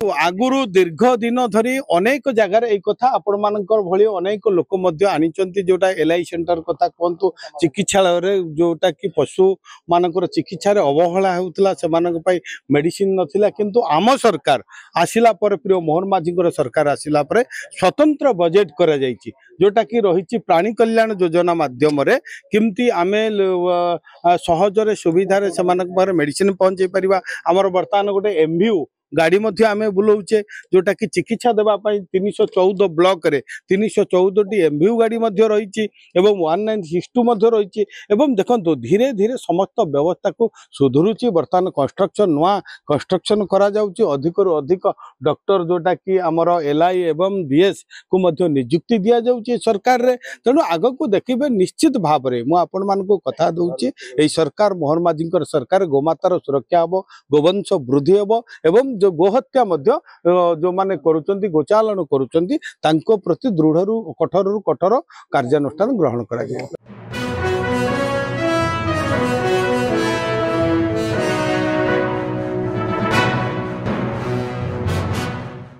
आगुरु दीर्घ दिन धरी अनेक जगार एक कथा आपण मानकर भली अनेक लोक मध्य आनिचंती जोटा एलआई सेंटर कथा कहतु चिकित्सालय रे जोटा कि पशु मानकर चिकित्सा रे अवहेला होउतला से मानक पई मेडिसिन नथिला किंतु आम सरकार आसिला पर प्रिय मोहन माझीकर सरकार आसिला पर स्वतंत्र बजेट करा जायछि जोटा कि रहिछि प्राणी कल्याण योजना माध्यम रे किमती आमे सहजरे सुविधारे से मानक पर मेडिसिन पहुंचै परिबा हमर वर्तमान गोटे एमवीयू गाड़ी मध्य आमे बुलाऊचे जोटा कि चिकित्सा देवाई 314 ब्लॉक रे 314 एमवीयू गाड़ी मध्य रही 1962 रही देखो धीरे धीरे समस्त व्यवस्था को सुधरुची बर्तमान कंस्ट्रक्शन नुआ कंस्ट्रक्शन करा जाउची अधिक रु अधिक डॉक्टर जोटा कि आमर एलआई एवं बीएस को मध्य नियुक्ति दिया जाउची सरकार रे तेणु आग को देखिबे निश्चित भाव में आपण मानक कथा दूची एई सरकार मोहन माझीकर सरकार गोमातार सुरक्षा हबो गोवंश वृद्धि हबो एवं जो गोहत्या मध्य जो माने करूचंती गोचालन करूचंती तांको प्रति दृढ़ कठोर कार्यानुष्ठान ग्रहण करा जाय।